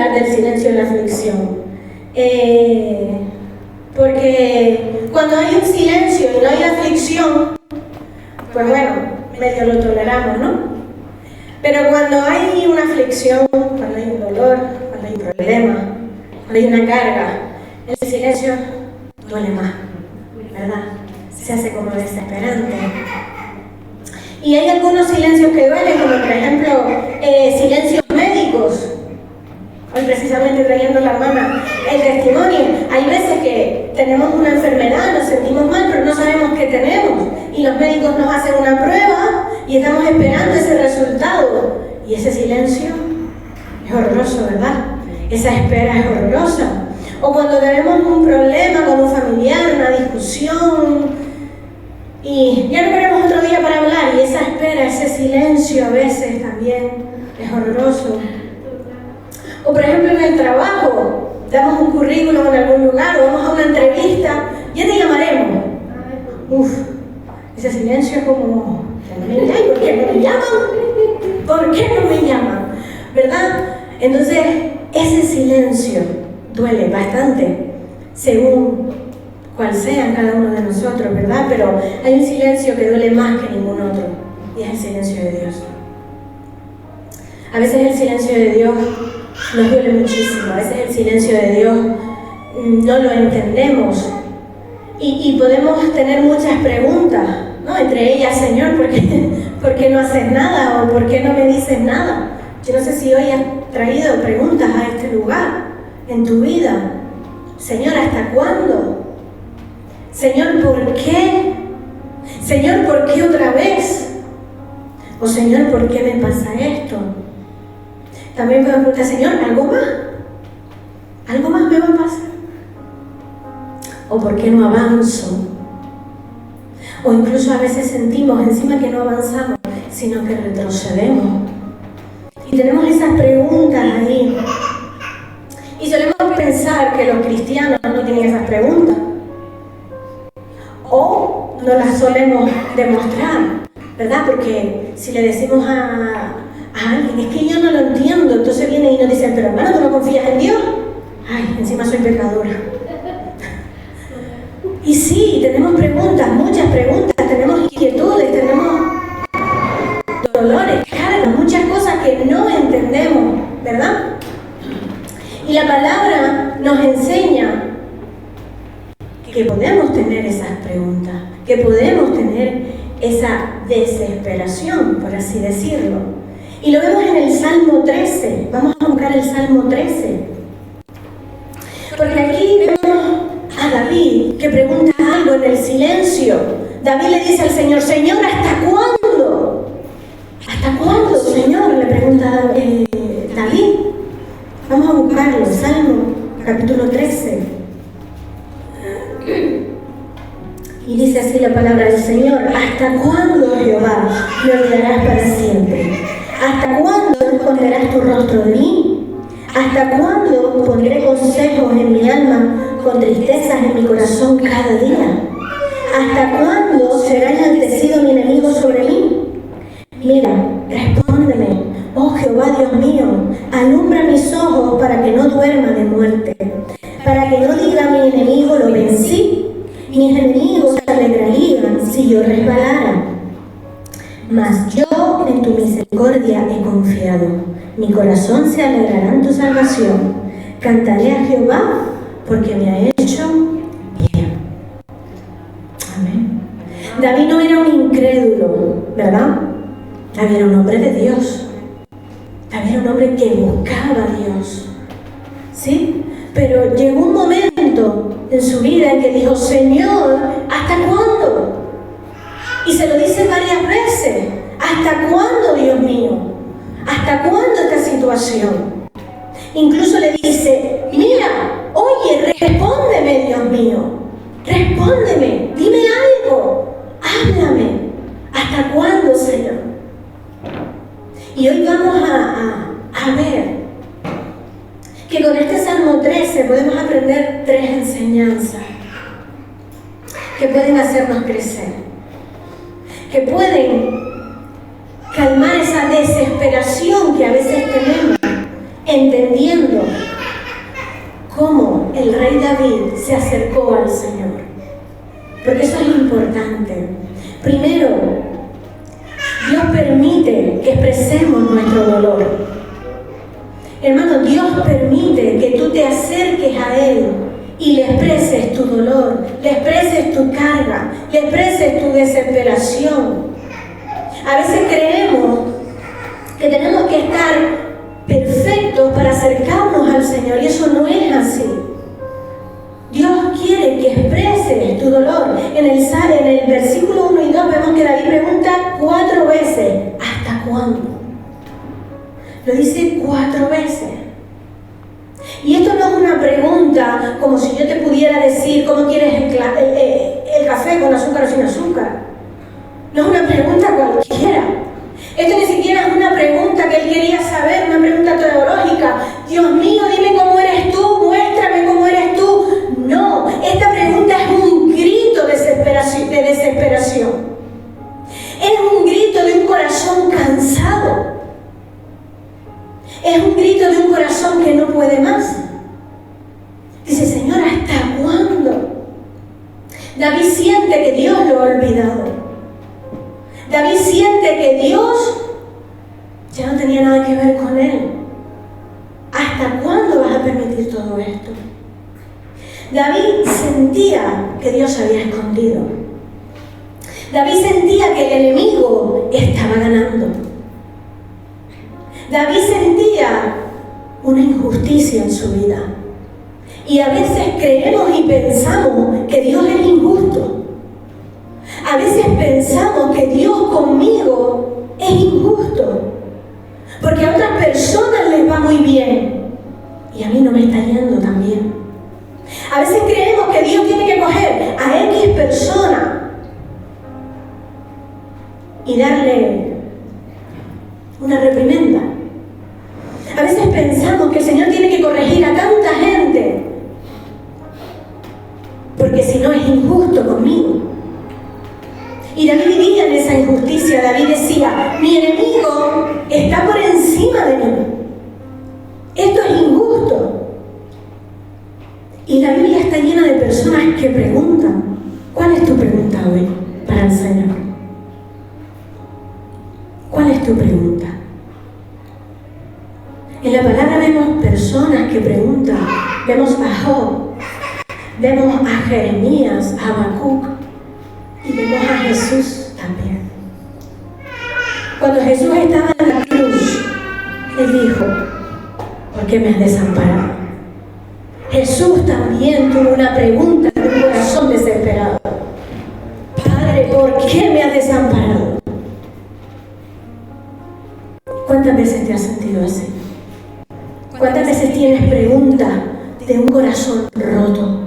hablar del silencio en la aflicción. Porque cuando hay un silencio y no hay aflicción, pues bueno, medio lo toleramos, ¿no? Pero cuando hay una aflicción, cuando hay un dolor, cuando hay un problema, cuando hay una carga, el silencio duele más, ¿verdad? Se hace como desesperante. Y hay algunos silencios que duelen, como por ejemplo silencios médicos. Hoy precisamente trayendo la hermana el testimonio. Hay veces que tenemos una enfermedad, nos sentimos mal, pero no sabemos qué tenemos. Y los médicos nos hacen una prueba y estamos esperando ese resultado. Y ese silencio es horroroso, ¿verdad? Esa espera es horrorosa. O cuando tenemos un problema con un familiar, una discusión, y ya no queremos otro día para hablar, y esa espera, ese silencio a veces también es horroroso. O por ejemplo en el trabajo, damos un currículum en algún lugar o vamos a una entrevista, ya te llamaremos. Ese silencio es como, ay, ¿por qué no me llaman? ¿Por qué no me llaman? ¿Verdad? Entonces, ese silencio duele bastante, según cual sea cada uno de nosotros, ¿verdad? Pero hay un silencio que duele más que ningún otro, y es el silencio de Dios. A veces el silencio de Dios nos duele muchísimo, a veces el silencio de Dios no lo entendemos y podemos tener muchas preguntas, ¿no? Entre ellas, Señor, ¿por qué no haces nada? ¿O por qué no me dices nada? Yo no sé si hoy has traído preguntas a este lugar, en tu vida. Señor, ¿hasta cuándo? Señor, ¿por qué? Señor, ¿por qué otra vez? O Señor, ¿por qué me pasa esto? También podemos preguntar, Señor, ¿algo más? ¿Algo más me va a pasar? ¿O por qué no avanzo? O incluso a veces sentimos encima que no avanzamos, sino que retrocedemos. Y tenemos esas preguntas ahí. Y solemos pensar que los cristianos no tienen esas preguntas. O no las solemos demostrar, ¿verdad? Porque si le decimos a alguien, es que yo no lo entiendo, entonces viene y nos dice, pero hermano, ¿tú no confías en Dios? Ay, encima soy pecadora. Y sí, tenemos preguntas, muchas preguntas, tenemos inquietudes, tenemos dolores, cargas, muchas cosas que no entendemos, ¿verdad? Y la palabra nos enseña que podemos tener esas preguntas, que podemos tener esa desesperación, por así decirlo. Y lo vemos en el Salmo 13. Vamos a buscar el Salmo 13. Porque aquí vemos a David que pregunta algo en el silencio. David le dice al Señor, Señor, ¿hasta cuándo? ¿Hasta cuándo, Señor? Le pregunta David. Vamos a buscarlo, Salmo capítulo 13. Y dice así la palabra del Señor, ¿hasta cuándo, Jehová, me olvidarás para siempre? ¿Hasta cuándo esconderás tu rostro de mí? ¿Hasta cuándo pondré consejos en mi alma con tristezas en mi corazón cada día? ¿Hasta cuándo será enaltecido mi enemigo sobre mí? Mira, respóndeme, oh Jehová Dios mío, alumbra mis ojos para que no duerma de muerte, para que no diga mi enemigo lo vencí, mis enemigos se alegrarían si yo resbalara. Mas yo en tu misericordia he confiado, mi corazón se alegrará en tu salvación. Cantaré a Jehová porque me ha hecho bien. Amén. David no era un incrédulo, ¿verdad? David era un hombre de Dios. David era un hombre que buscaba a Dios. ¿Sí? Pero llegó un momento en su vida en que dijo, Señor, ¿hasta cuándo? Y se lo dice varias veces. ¿Hasta cuándo, Dios mío? ¿Hasta cuándo esta situación? Incluso le dice, mira, oye, respóndeme, Dios mío. Respóndeme, dime algo. Háblame. ¿Hasta cuándo, Señor? Y hoy vamos a ver que con este Salmo 13 podemos aprender 3 enseñanzas que pueden hacernos crecer, que pueden calmar esa desesperación que a veces tenemos entendiendo cómo el rey David se acercó al Señor. Porque eso es importante. Primero, Dios permite que expresemos nuestro dolor. Hermano, Dios permite que tú te acerques a Él y le expreses tu dolor, le expreses tu carga, le expreses tu desesperación. A veces creemos que tenemos que estar perfectos para acercarnos al Señor y eso no es así. Dios quiere que expreses tu dolor. En el versículo 1 y 2 vemos que David pregunta 4 veces, ¿hasta cuándo? Lo dice 4 veces. Y esto no es una pregunta como si yo te pudiera decir ¿cómo quieres el café con azúcar o sin azúcar? No es una pregunta cualquiera. Esto ni siquiera es una pregunta que él quería saber, una pregunta teológica. Dios mío, dime cómo eres tú, muéstrame cómo eres tú. No, esta pregunta es un grito de desesperación. Es un grito de un corazón cansado. Es un grito de un corazón que no puede más. Dice, Señor, ¿hasta cuándo? David siente que Dios lo ha olvidado. David siente que Dios ya no tenía nada que ver con él. ¿Hasta cuándo vas a permitir todo esto? David sentía que Dios se había escondido. David sentía que el enemigo estaba ganando. David sentía una injusticia en su vida. Y a veces creemos y pensamos que Dios es injusto. A veces pensamos que Dios conmigo es injusto. Porque a otras personas les va muy bien. Y a mí no me está yendo tan bien. A veces creemos que Dios tiene que coger a X persona y darle una reprimenda. A veces pensamos que el Señor tiene que corregir a tanta gente porque si no es injusto conmigo. Y David vivía en esa injusticia. David decía, mi enemigo está por encima de mí. Esto es injusto. Y la Biblia está llena de personas que preguntan. ¿Cuál es tu pregunta hoy para el Señor? ¿Cuál es tu pregunta? En la palabra vemos personas que preguntan. Vemos a Job, vemos a Jeremías, a Habacuc y vemos a Jesús también. Cuando Jesús estaba en la cruz, Él dijo, ¿por qué me has desamparado? Jesús también tuvo una pregunta de un corazón desesperado. Padre, ¿por qué me has desamparado? ¿Cuántas veces te has sentido así? ¿Cuántas veces tienes preguntas de un corazón roto?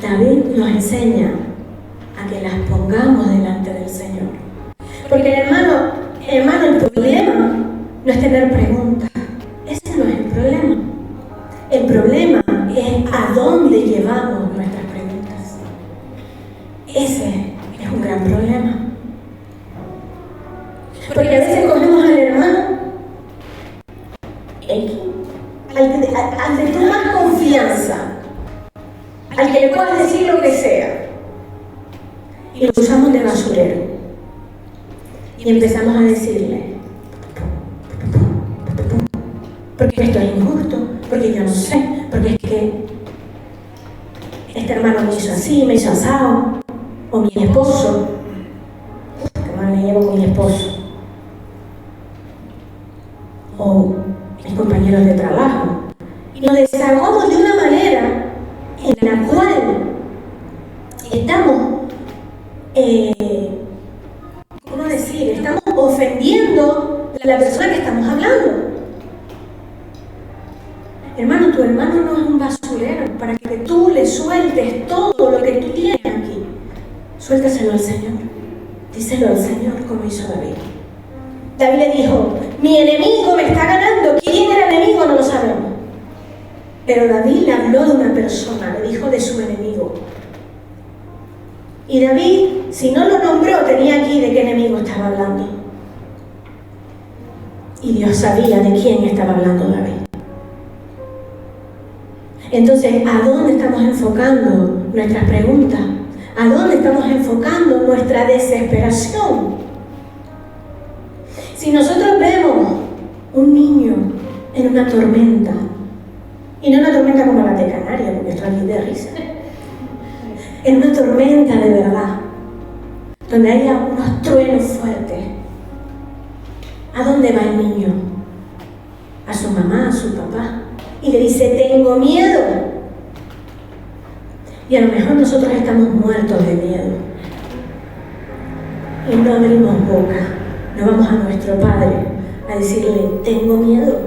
David nos enseña a que las pongamos delante del Señor. Porque hermano, el problema no es tener preguntas. Ese no es el problema. El problema es a dónde llevamos nuestras preguntas. Ese es un gran problema. Porque a veces cogemos al hermano al de tu más confianza, al que le puedas decir lo que sea, y lo usamos de basurero. Y empezamos a decirle, porque esto es injusto, porque yo no sé, porque es que este hermano me hizo así, me hizo asado, o mi esposo, que mal me llevo con mi esposo, o mis compañeros de trabajo, y nos desahogamos de una manera en la cual estamos, ¿cómo decir? Estamos ofendiendo a la persona que estamos hablando. Hermano, tu hermano no es un basurero para que tú le sueltes todo lo que tú tienes aquí. Suéltaselo al Señor. Díselo al Señor como hizo David. David le dijo, mi enemigo me está ganando. ¿Quién era el enemigo? No lo sabemos. Pero David le habló de una persona, le dijo de su enemigo. Y David, si no lo nombró, tenía aquí de qué enemigo estaba hablando. Y Dios sabía de quién estaba hablando David. Entonces, ¿a dónde estamos enfocando nuestras preguntas? ¿A dónde estamos enfocando nuestra desesperación? Si nosotros vemos un niño en una tormenta, y no una tormenta como la de Canarias, porque esto aquí de risa, en una tormenta de verdad, donde haya unos truenos fuertes, ¿a dónde va el niño? A su mamá, a su papá, y le dice, tengo miedo. Y a lo mejor nosotros estamos muertos de miedo y no abrimos boca, no vamos a nuestro Padre a decirle, tengo miedo,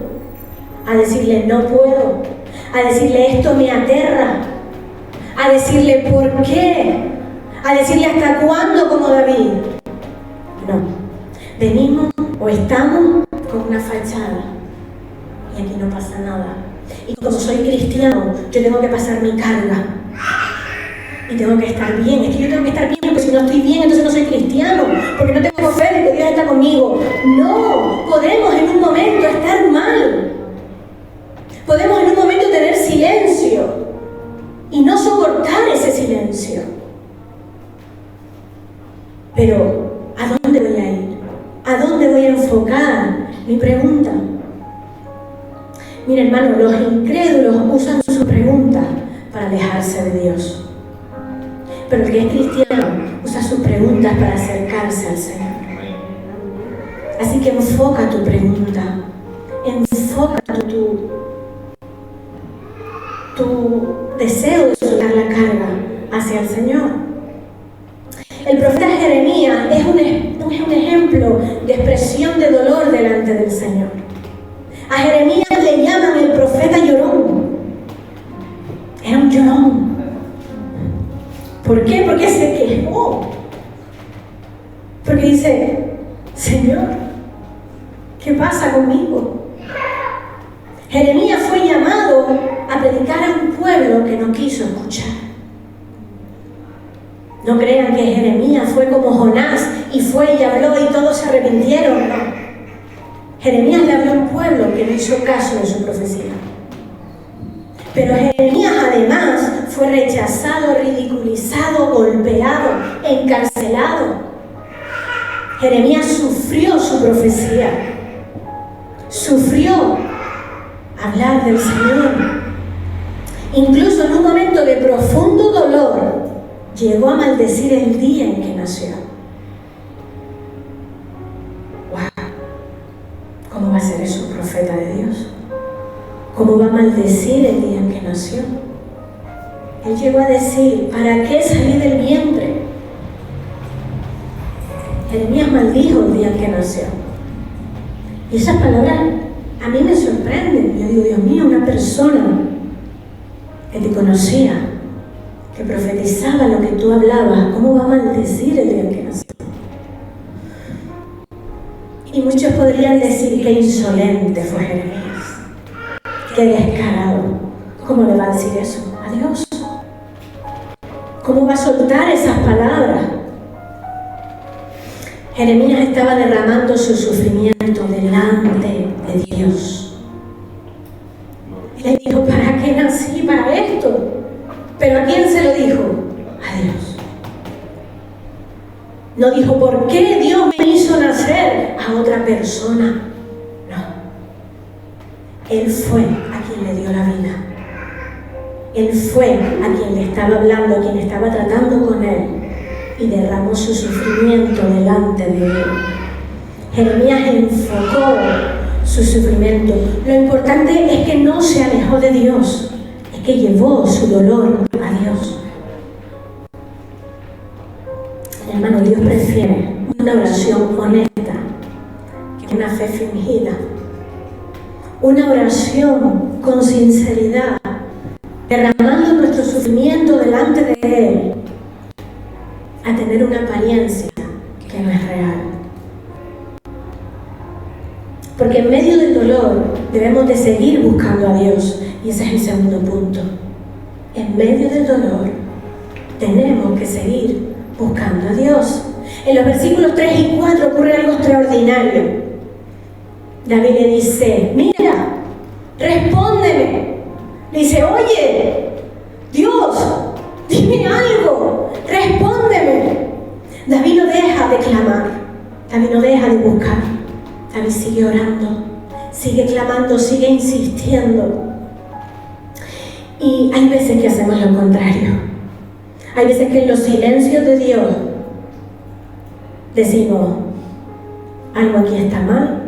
a decirle, no puedo, a decirle, esto me aterra, a decirle, ¿por qué? A decirle, ¿hasta cuándo? Como David. No, venimos o estamos con una fachada y aquí no pasa nada. Y como soy cristiano, yo tengo que pasar mi carga y tengo que estar bien. Es que yo tengo que estar bien, porque si no estoy bien, entonces no soy cristiano, porque no tengo fe de que Dios está conmigo. No, podemos en un momento estar mal, podemos en un momento tener silencio y no soportar ese silencio. Pero, ¿a dónde voy a ir? ¿A dónde voy a enfocar mi pregunta? Mira, hermano, los incrédulos usan sus preguntas para alejarse de Dios. Pero el que es cristiano usa sus preguntas para acercarse al Señor. Así que enfoca tu pregunta, enfoca tu deseo de soltar la carga hacia el Señor. El profeta Jeremías es un ejemplo de expresión de dolor delante del Señor. A Jeremías le llaman el profeta llorón. Era un llorón. ¿Por qué? Porque se quejó. Porque dice, Señor, ¿qué pasa conmigo? Jeremías fue llamado a predicar a un pueblo que no quiso escuchar. No crean que Jeremías fue como Jonás y fue y habló y todos se arrepintieron. No. Jeremías le habló a un pueblo que no hizo caso de su profecía. Pero Jeremías además fue rechazado, ridiculizado, golpeado, encarcelado. Jeremías sufrió su profecía. Sufrió hablar del Señor. Incluso en un momento de profundo dolor, llegó a maldecir el día en que nació. ¡Wow! ¿Cómo va a ser eso un profeta de Dios? ¿Cómo va a maldecir el día en que nació? Él llegó a decir, ¿para qué salí del vientre? Jeremías maldijo el día en que nació. Y esas palabras a mí me sorprenden. Yo digo, Dios mío, una persona que te conocía, que profetizaba lo que tú hablabas, ¿cómo va a maldecir el día en que nació? Y muchos podrían decir, qué insolente fue Jeremías, qué descarado. ¿Cómo le va a decir eso a Dios? ¿Cómo va a soltar esas palabras? Jeremías estaba derramando su sufrimiento delante de Dios. Y le dijo, ¿para qué nací? Para esto. ¿Pero a quién se lo dijo? A Dios. No dijo, ¿por qué Dios me hizo nacer? A otra persona. No. Él fue a quien le dio la vida. Él fue a quien le estaba hablando, a quien estaba tratando con él, y derramó su sufrimiento delante de él. Jeremías enfocó su sufrimiento. Lo importante es que no se alejó de Dios, es que llevó su dolor a Dios. Hermano, Dios prefiere una oración honesta que una fe fingida. Una oración con sinceridad, derramando nuestro sufrimiento delante de Él, a tener una apariencia que no es real. Porque en medio del dolor debemos de seguir buscando a Dios, y ese es el segundo punto. En medio del dolor tenemos que seguir buscando a Dios. En los versículos 3 y 4 ocurre algo extraordinario. David le dice, mira, respóndeme. Le dice, oye, Dios, dime algo, respóndeme. David no deja de clamar, David no deja de buscar. David sigue orando, sigue clamando, sigue insistiendo. Y hay veces que hacemos lo contrario. Hay veces que en los silencios de Dios decimos, algo aquí está mal,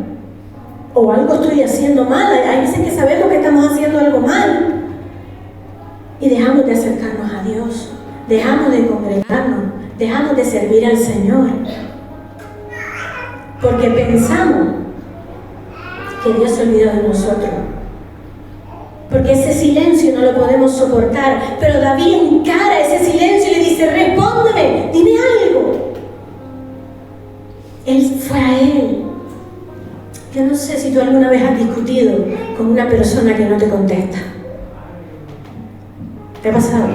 o algo estoy haciendo mal. Hay veces que sabemos que estamos haciendo algo mal y dejamos de acercarnos a Dios, dejamos de congregarnos, dejamos de servir al Señor, porque pensamos que Dios se olvidó de nosotros, porque ese silencio no lo podemos soportar. Pero David encara ese silencio y le dice, respóndeme, dime algo. Él fue a él. Yo no sé si tú alguna vez has discutido con una persona que no te contesta. ¿Te ha pasado?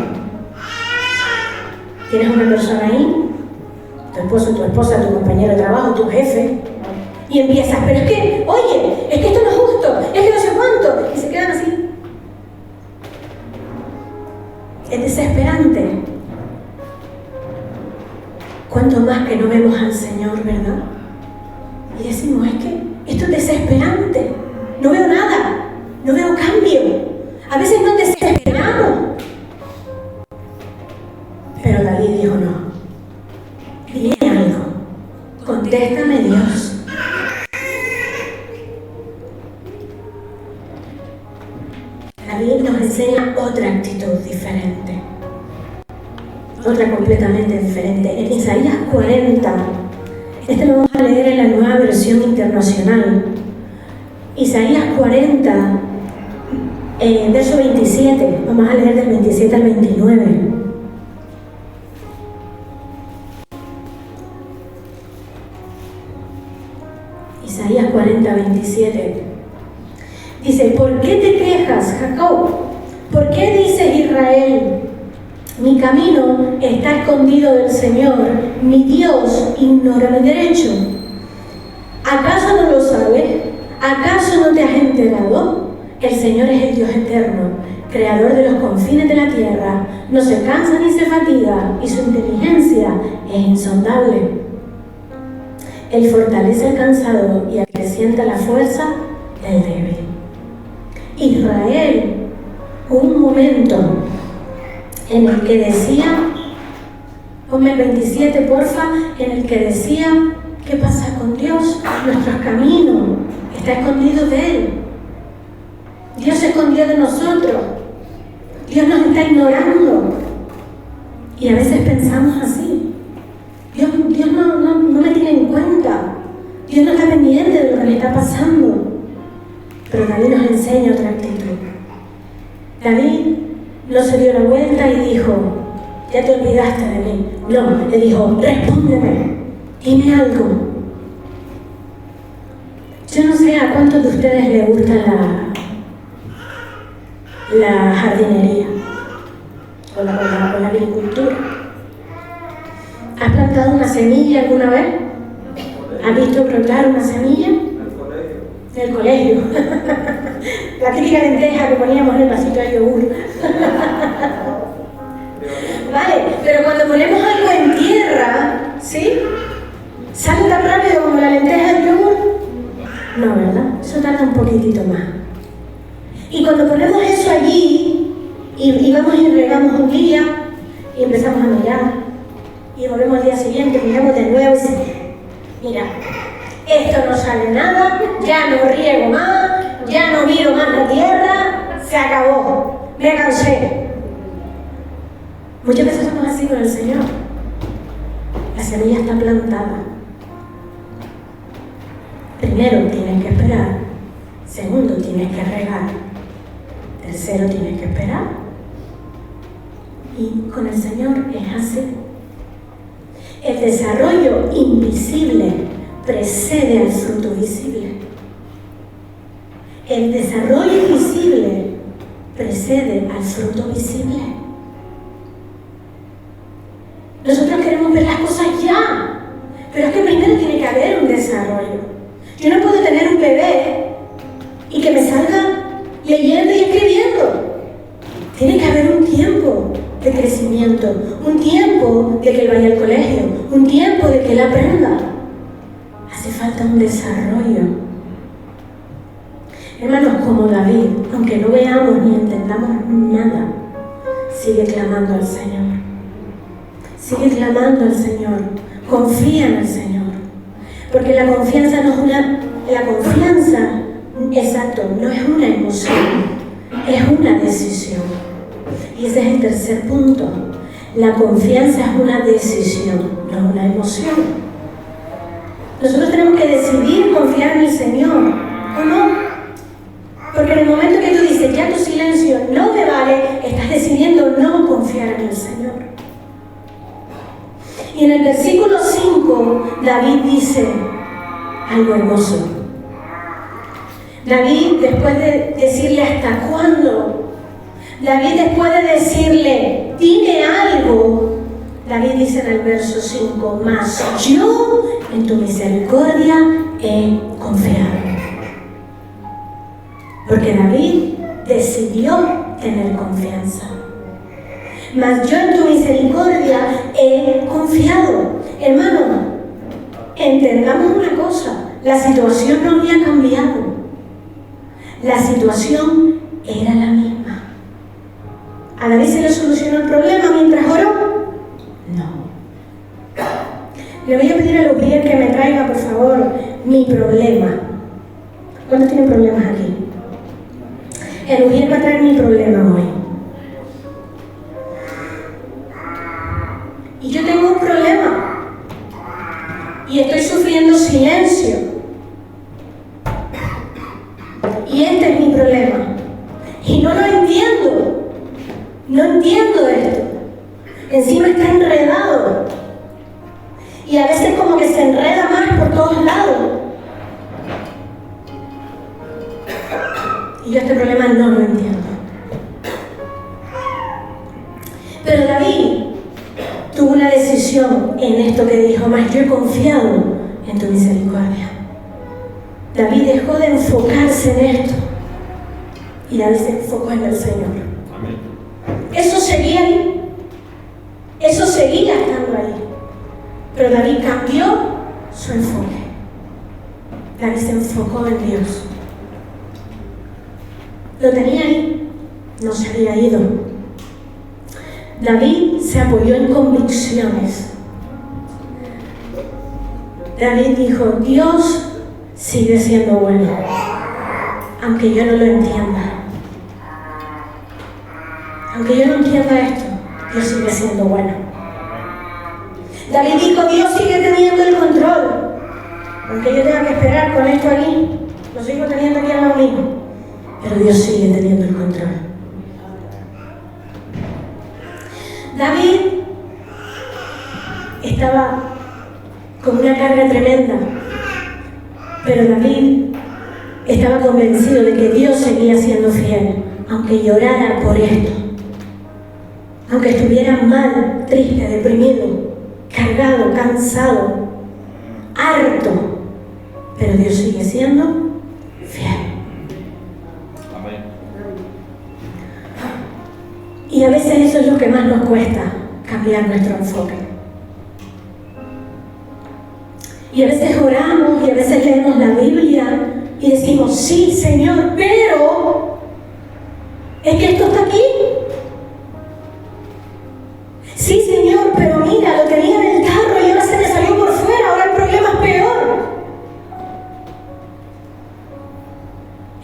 Tienes una persona ahí, tu esposo, tu esposa, tu compañero de trabajo, tu jefe, y empiezas, pero es que, oye, es que esto no es justo, es que no sé cuánto, y se quedan así. Es desesperante. Cuanto más que no vemos al Señor, ¿verdad? Y decimos, es que esto es desesperante. No veo nada, no veo cambio. A veces nos desesperamos. Pero David dijo, no. Dime algo. Contéstame, Dios. David nos enseña otra actitud diferente, otra completamente diferente. En Isaías 40, este lo vamos a leer en la Nueva Versión Internacional. Isaías 40, verso 27, vamos a leer del 27 al 29. Isaías 40, 27. Dice, ¿por qué te quejas, Jacob? ¿Por qué dices, Israel? Mi camino está escondido del Señor, mi Dios ignora mi derecho. ¿Acaso no lo sabes? ¿Acaso no te has enterado? El Señor es el Dios eterno, creador de los confines de la tierra, no se cansa ni se fatiga, y su inteligencia es insondable. Él fortalece al cansado y acrecienta la fuerza del débil. Israel, un momento en el que decía, ponme el 27 porfa, en el que decía, ¿qué pasa con Dios? Nuestros caminos está escondido de Él. Dios se escondió de nosotros. Dios nos está ignorando. Y a veces pensamos así. Dios no me tiene en cuenta. Dios no está pendiente de lo que le está pasando. Pero David nos enseña otra actitud. David no se dio la vuelta y dijo, ya te olvidaste de mí. No, le dijo, respóndeme, dime algo. Yo no sé a cuántos de ustedes les gusta la jardinería o la agricultura. ¿Has plantado una semilla alguna vez? ¿Has visto brotar una semilla? En el colegio. La típica lenteja que poníamos en el vasito de yogur. Vale, pero cuando ponemos algo en tierra, ¿sí? ¿Sale tan rápido como la lenteja del yogur? No, ¿verdad? Eso tarda un poquitito más. Y cuando ponemos eso allí, y vamos y regamos un día, y empezamos a mirar, y volvemos al día siguiente, miramos de nuevo y decimos, mira, esto no sale nada, ya no riego más, ya no miro más la tierra, se acabó, me cansé. Muchas veces somos así con el Señor. La semilla está plantada. Primero tienes que esperar, segundo tienes que regar, tercero tienes que esperar. Y con el Señor es así. El desarrollo invisible precede al fruto visible. El desarrollo invisible precede al fruto visible. Nosotros queremos ver las cosas ya, pero es que primero tiene que haber un desarrollo. Yo no puedo tener un bebé y que me salga leyendo y escribiendo. Tiene que haber un tiempo de crecimiento, un tiempo de que él vaya al colegio, un tiempo de que él aprenda. Hace falta un desarrollo. Hermanos, como David, aunque no veamos ni entendamos nada, sigue clamando al Señor. Sigue clamando al Señor. Confía en el Señor. Porque la confianza no es no es una emoción, es una decisión. Y ese es el tercer punto. La confianza es una decisión, no una emoción. Nosotros tenemos que decidir confiar en el Señor, ¿o no? Porque en el momento que tú dices, ya tu silencio no me vale, estás decidiendo no confiar en el Señor. Y en el versículo 5, David dice algo hermoso. David, después de decirle hasta cuándo, David después de decirle, dime algo, David dice en el verso 5, mas yo en tu misericordia he confiado. Porque David decidió tener confianza. Mas yo en tu misericordia he confiado. Hermano, entendamos una cosa, la situación no había cambiado. La situación era la misma. ¿A David se le solucionó el problema mientras oró? No. Le voy a pedir a Lugier que me traiga, por favor, mi problema. ¿Cuántos tienen problemas aquí? El Lugier va a traer mi problema hoy. Y yo tengo un problema. Y estoy sufriendo silencio. Y este es mi problema. Y no lo entiendo. No entiendo esto. Encima está enredado. Y a veces como que se enreda más por todos lados. Y yo este problema no lo entiendo. Pero David tuvo una decisión en esto que dijo, mas yo he confiado en tu misericordia. David dejó de enfocarse en esto y David se enfocó en el Señor. Amén. Eso seguía ahí. Eso seguía estando ahí. Pero David cambió su enfoque. David se enfocó en Dios. Lo tenía ahí, no se había ido. David se apoyó en convicciones. David dijo, Dios sigue siendo bueno, aunque yo no lo entienda. Aunque yo no entienda esto, Dios sigue siendo bueno. David dijo, Dios sigue teniendo el control. Aunque yo tenga que esperar con esto aquí, lo sigo teniendo aquí al lado mío. Pero Dios sigue teniendo el control. David estaba con una carga tremenda, pero David estaba convencido de que Dios seguía siendo fiel, aunque llorara por esto, aunque estuviera mal, triste, deprimido, cargado, cansado, harto, pero Dios sigue siendo fiel. Y a veces eso es lo que más nos cuesta, cambiar nuestro enfoque. Y a veces oramos y a veces leemos la Biblia y decimos, sí, Señor, pero es que esto está aquí. Sí, Señor, pero mira, lo tenía en el carro y ahora se me salió por fuera, ahora el problema es peor.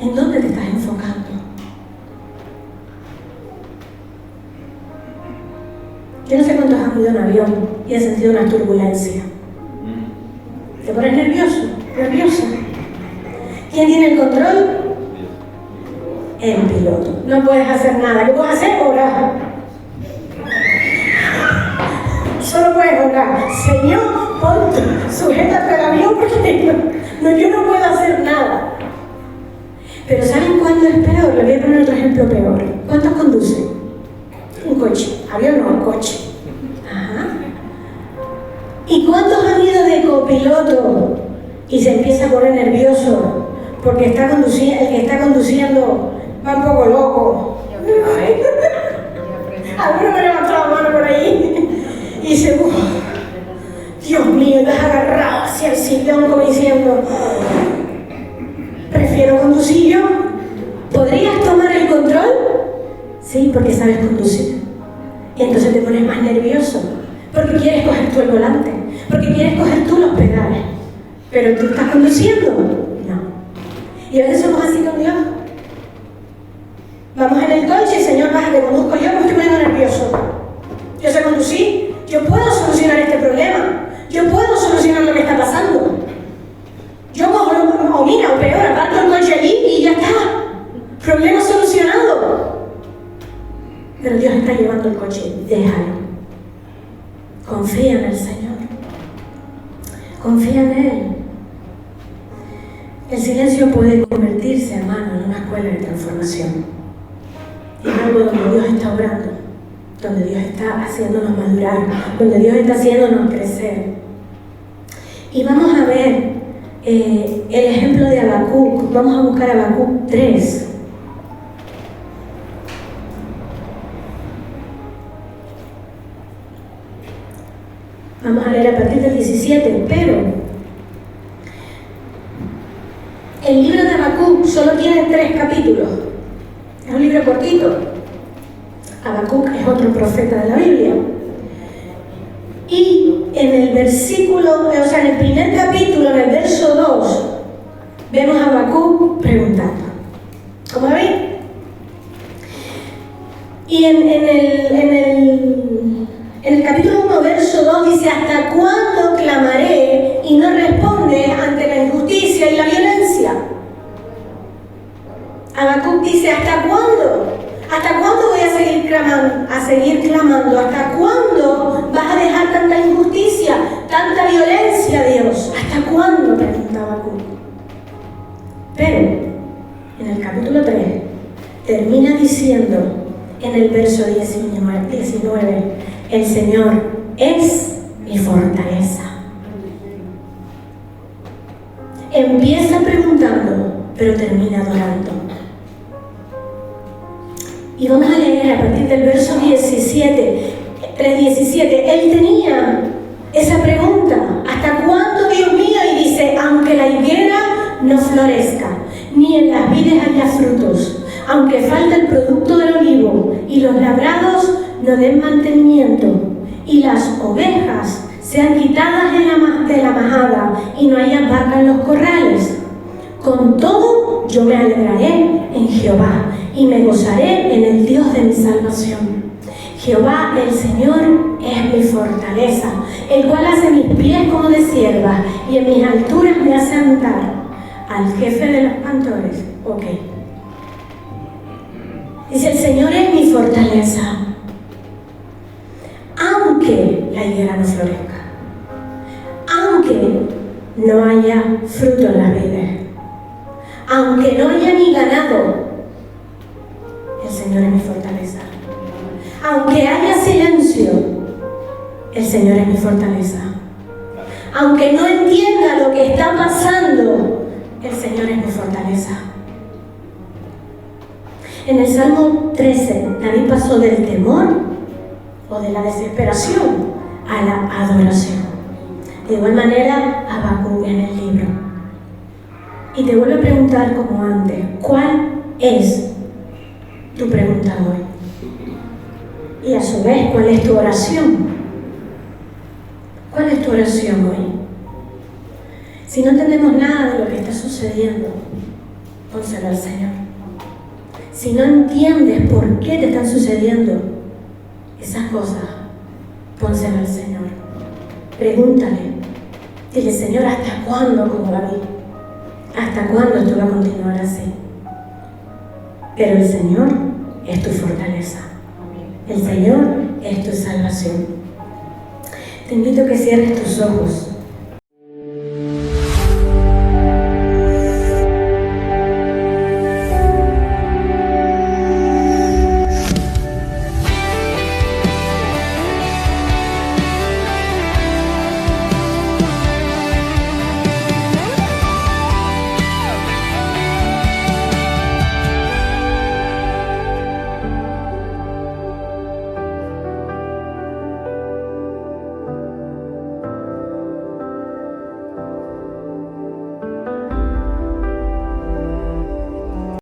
¿En dónde te estás enfocando? Yo no sé cuántos han ido en avión y han sentido una turbulencia. ¿Te pones nervioso? ¿Nerviosa? ¿Quién tiene el control? El piloto. No puedes hacer nada. ¿Qué puedes hacer? Orar. Solo puedes orar. Señor, sujétate al avión porque yo no puedo hacer nada. Pero ¿saben cuándo es peor? Le voy a poner otro ejemplo peor. ¿Cuántos conducen? Un coche. Avión no, un coche. Ajá. ¿Y cuántos han ido de copiloto y se empieza a poner nervioso porque el que está conduciendo va un poco loco. Alguno me levantó la mano por ahí y dice, Dios mío, te has agarrado hacia el sillón como diciendo, prefiero conducir yo. ¿Podrías tomar el control? Sí, porque sabes conducir. Y entonces te pones más nervioso, porque quieres coger tú el volante, porque quieres coger tú los pedales. Pero tú estás conduciendo. No. Y a veces somos así con Dios. Vamos en el coche y Señor, baja que conduzco yo, me estoy poniendo nervioso. Yo sé conducir, yo puedo solucionar este problema, yo puedo solucionar lo que está pasando. Yo cojo, o mira, o peor, aparto el coche allí y ya está. Problema solucionado. Pero Dios está llevando el coche, déjalo. Confía en el Señor. Confía en Él. El silencio puede convertirse, hermano, en una escuela de transformación. Es algo donde Dios está obrando, donde Dios está haciéndonos madurar, donde Dios está haciéndonos crecer. Y vamos a ver el ejemplo de Habacuc. Vamos a buscar Habacuc 3. Vamos a leer a partir del 17, pero el libro de Habacuc solo tiene 3 capítulos. Es un libro cortito. Habacuc es otro profeta de la Biblia. Y en el versículo, o sea, en el primer capítulo, en el verso 2, vemos a Habacuc preguntando. ¿Cómo veis? Y en el capítulo 1, verso 2 dice: ¿hasta cuándo clamaré y no responde ante la injusticia y la violencia? Habacuc dice: ¿hasta cuándo? ¿Hasta cuándo voy a seguir clamando? ¿Hasta cuándo vas a dejar tanta injusticia, tanta violencia, Dios? ¿Hasta cuándo? Pregunta Habacuc. Pero en el capítulo 3 termina diciendo en el verso 19, el Señor es mi fortaleza. Empieza preguntando, pero termina adorando. Y vamos a leer a partir del verso 17, 3:17. Él tenía esa pregunta: ¿hasta cuándo, Dios mío? Y dice: aunque la higuera no florezca, ni en las vides haya frutos, aunque falte el producto del olivo, y los labrados no den mantenimiento, y las ovejas sean quitadas de la majada, y no haya vaca en los corrales, con todo yo me alegraré en Jehová, y me gozaré en el Dios de mi salvación. Jehová, el Señor, es mi fortaleza, el cual hace mis pies como de sierva, y en mis alturas me hace andar. Al jefe de los pastores, ok. Dice: el Señor es mi fortaleza, aunque la higuera no florezca, aunque no haya fruto en las vides, aunque no haya ni ganado, el Señor es mi fortaleza. Aunque haya silencio, el Señor es mi fortaleza. Aunque no entienda lo que está pasando, el Señor es mi fortaleza. En el Salmo 13, David pasó del temor o de la desesperación a la adoración. De igual manera, Habacuc en el libro. Y te vuelvo a preguntar como antes: ¿cuál es tu pregunta hoy? Y a su vez, ¿cuál es tu oración? ¿Cuál es tu oración hoy? Si no entendemos nada de lo que está sucediendo, pónselo al Señor. Si no entiendes por qué te están sucediendo esas cosas, pónselo al Señor. Pregúntale. Dile: Señor, ¿hasta cuándo, como David? ¿Hasta cuándo esto va a continuar así? Pero el Señor es tu fortaleza. El Señor es tu salvación. Te invito a que cierres tus ojos.